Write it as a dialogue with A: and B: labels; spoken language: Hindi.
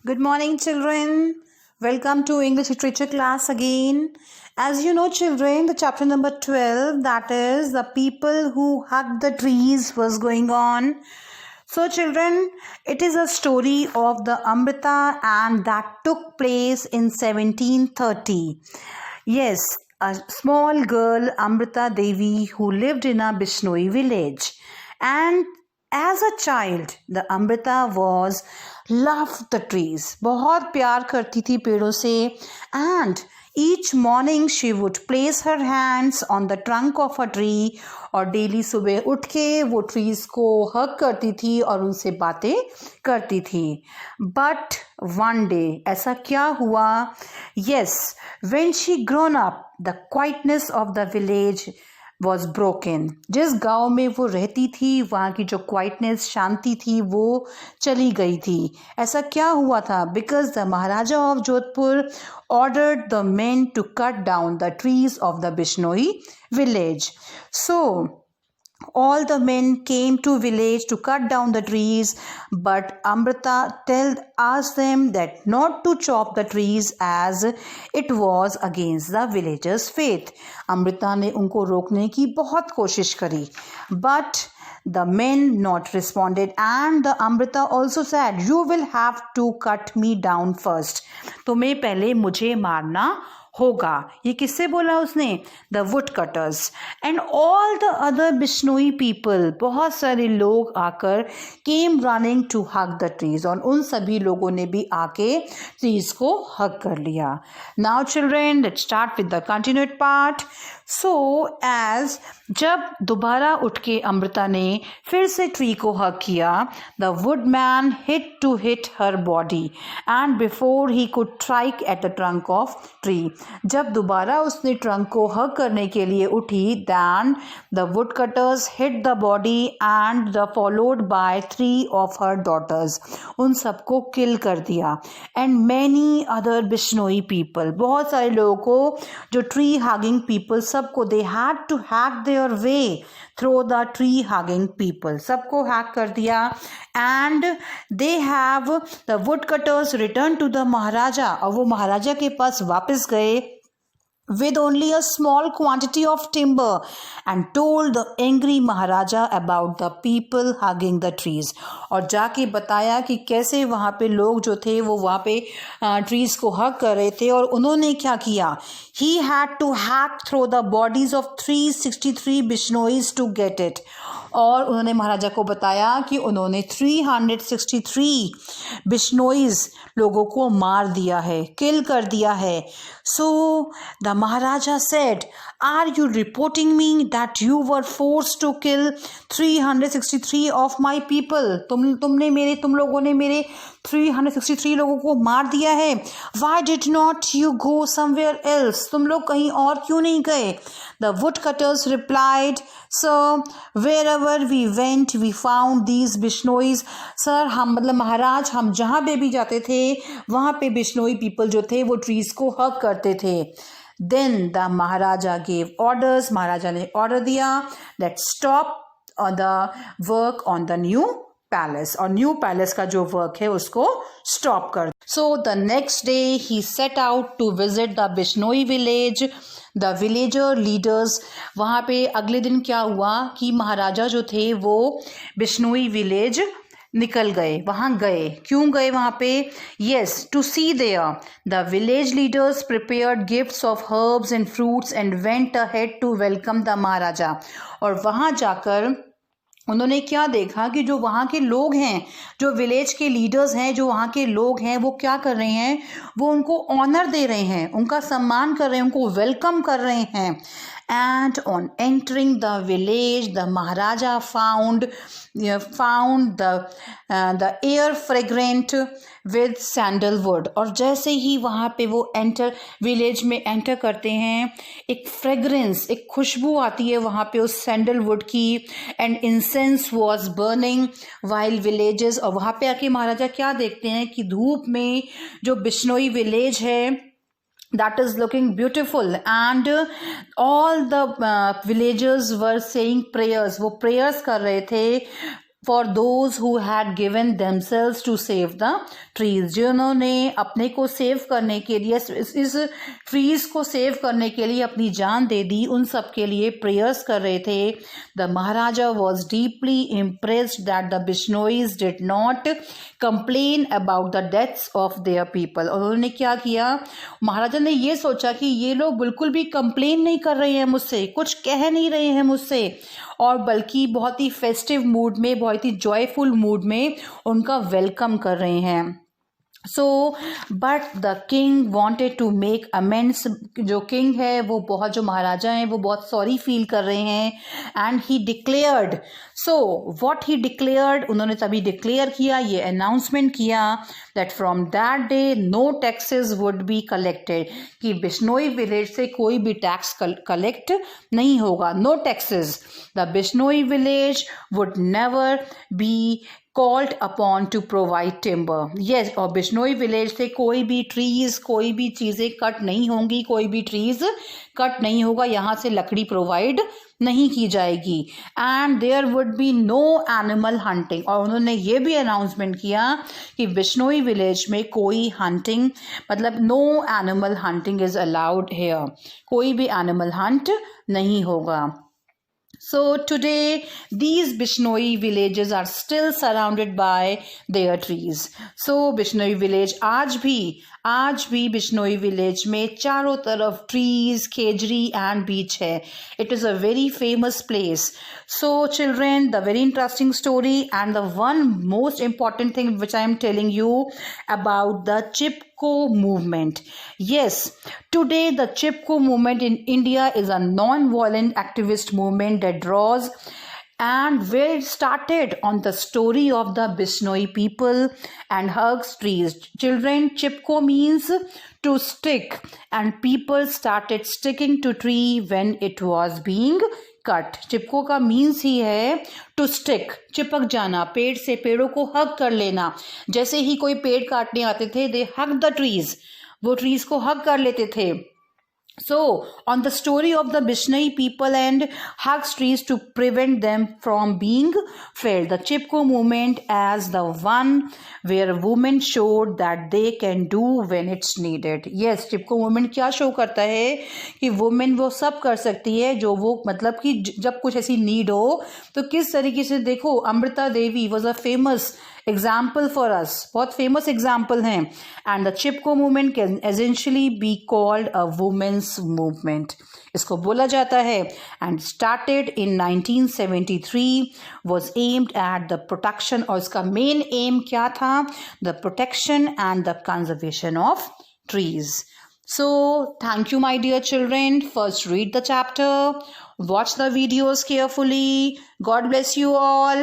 A: Good morning, children. Welcome to English literature class again. As you know, children, the chapter number 12, that is the people who hugged the trees, was going on. So, children, it is a story of the Amrita and that took place in 1730. Yes, a small girl, Amrita Devi, who lived in a Bishnoi village. And as a child, the Amrita was loved the trees. बहुत प्यार करती थी पेड़ों से. And each morning she would place her hands on the trunk of a tree और डेली सुबह उठ के वो ट्रीज को हग करती थी और उनसे बातें करती थी. बट वन डे ऐसा क्या हुआ? Yes, when she grown up, the quietness of the village was broken. जिस गांव में वो रहती थी वहाँ की जो क्वाइटनेस, शांति थी, वो चली गई थी. ऐसा क्या हुआ था? Because the Maharaja of Jodhpur ordered the men to cut down the trees of the Bishnoi village. So all the men came to village to cut down the trees, but Amrita asked them that not to chop the trees as it was against the villagers' faith. Amrita ने उनको रोकने की बहुत कोशिश करी, but the men not responded, and the Amrita also said, "You will have to cut me down first." तुम्हें पहले मुझे मारना होगा. ये किससे बोला उसने? The would cutters. And all the other Bishnoi people, बहुत सारे लोग आकर came running to hug the trees, और उन सभी लोगों ने भी आके ट्रीज को हग कर लिया. Now children, let's start with the continued part. So as जब दोबारा उठ के अमृता ने फिर से ट्री को हग किया, the wood man hit her body and before he could strike at the trunk of tree. जब दोबारा उसने ट्रंक को हग करने के लिए उठी, then the would cutters hit the body and the followed by 3 of her daughters. उन सबको किल कर दिया. And many other Bishnoi people, बहुत सारे लोगों को जो ट्री हगिंग पीपल, सबको they had to hack their way through the tree hugging people, सबको हैक कर दिया. And they have the would cutters return to the maharaja, और वो महाराजा के पास वापस गए with only a small quantity of timber and told the angry Maharaja about the people hugging the trees. और जाके बताया कि कैसे वहाँ पे लोग जो थे वो वहाँ पे ट्रीज को हग कर रहे थे, और उन्होंने क्या किया? He had to hack through the bodies of 363 Bishnois to get it. और उन्होंने महाराजा को बताया कि उन्होंने 363 बिश्नोइज लोगों को मार दिया है, किल कर दिया है. So the Maharaja said, are you reporting me that you were forced to kill 363 of my people? तुम लोगों ने मेरे 363 लोगों को मार दिया है. Why did not you go somewhere else? तुम लोग कहीं और क्यों नहीं गए? The would cutters replied, sir where we went we found these Bishnois. Sir, हम मतलब महाराज, हम जहाँ पे भी जाते थे वहाँ पे बिश्नोई पीपल जो थे वो ट्रीज को हग करते थे. Then the maharaja gave orders, maharaja ने ऑर्डर दिया, let's stop the work on the new palace, और न्यू पैलेस का जो वर्क है उसको स्टॉप कर. So the next day he set out to visit the Bishnoi village. The villager leaders, वहाँ पे अगले दिन क्या हुआ कि महाराजा जो थे वो बिश्नोई विलेज निकल गए, वहाँ गए. क्यों गए वहाँ पे? Yes, to see there. The village leaders prepared gifts of herbs and fruits and went ahead to welcome the maharaja. और वहाँ जाकर उन्होंने क्या देखा कि जो वहाँ के लोग हैं, जो विलेज के लीडर्स हैं, जो वहाँ के लोग हैं, वो क्या कर रहे हैं? वो उनको ऑनर दे रहे हैं, उनका सम्मान कर रहे हैं, उनको वेलकम कर रहे हैं. And on entering the village, the Maharaja found the air fragrant with sandalwood. और जैसे ही वहाँ पे वो विलेज में एंटर करते हैं, एक फ्रेग्रेंस, एक खुशबू आती है वहाँ पे उस सैंडलवुड की. And incense was burning while villages. और वहाँ पे आके महाराजा क्या देखते हैं कि धूप में जो बिश्नोई विलेज है, that is looking beautiful, and all the villagers were saying prayers. वो prayers कर रहे थे for those who had given themselves to save the trees, जिन्होंने अपने को सेव करने के लिए इस ट्रीज को सेव करने के लिए अपनी जान दे दी, उन सब के लिए प्रेयर्स कर रहे थे. The maharaja was deeply impressed that the Bishnois did not complain about the deaths of their people. और उन्होंने क्या किया, महाराजा ने ये सोचा कि ये लोग बिल्कुल भी कंप्लेन नहीं कर रहे हैं मुझसे, कुछ कह नहीं रहे हैं मुझसे, और बल्कि बहुत ही फेस्टिव मूड में, बहुत ही जॉयफुल मूड में उनका वेलकम कर रहे हैं. So but the king wanted to make amends. जो किंग है वो बहुत, जो महाराजा हैं वो बहुत सॉरी फील कर रहे हैं. And he declared, so what he declared, उन्होंने तभी डिक्लेयर किया, ये अनाउंसमेंट किया that from that day no taxes would be collected, कि बिश्नोई विलेज से कोई भी टैक्स कलेक्ट नहीं होगा. No taxes. The Bishnoi village would never be called upon to provide timber. Yes, और बिश्नोई विलेज से कोई भी ट्रीज, कोई भी चीज़ें कट नहीं होंगी, कोई भी ट्रीज कट नहीं होगा, यहाँ से लकड़ी प्रोवाइड नहीं की जाएगी. And there would be no animal hunting. और उन्होंने ये भी अनाउंसमेंट किया कि बिश्नोई विलेज में कोई हंटिंग, मतलब no animal hunting is allowed here, कोई भी एनिमल हंट नहीं होगा. So today these Bishnoi villages are still surrounded by their trees. So Bishnoi village आज भी बिश्नोई विलेज में चारों तरफ ट्रीज, खेजरी एंड बीच है. It is a very famous place. So children, the very interesting story and the one most important thing which I am telling you about the Chipko movement. Yes, today the Chipko movement in India is a non-violent activist movement that draws and where it started on the story of the Bishnoi people and hugs trees. Children, Chipko means to stick, and people started sticking to tree when it was being cut. Chipko का मीन्स ही है टू स्टिक, चिपक जाना, पेड़ से, पेड़ों को हग कर लेना. जैसे ही कोई पेड़ काटने आते थे, दे हग द ट्रीज, वो ट्रीज को हग कर लेते थे. So, on the story of the Bishnoi people and hugs trees to prevent them from being felled. The Chipko movement as the one where women showed that they can do when it's needed. Yes, Chipko movement क्या शो करता है कि वुमेन वो सब कर सकती है जो वो, मतलब कि जब कुछ ऐसी नीड हो तो किस तरीके से. देखो, Amrita Devi was a famous example for us, बहुत फेमस एग्जाम्पल हैं. And the Chipko movement can essentially be called a women's movement, इसको बोला जाता है. And started in 1973, was aimed at the protection, और इसका मेन एम क्या था, the protection and the conservation of trees. So, thank you my dear children. First read the chapter, watch the videos carefully. God bless you all.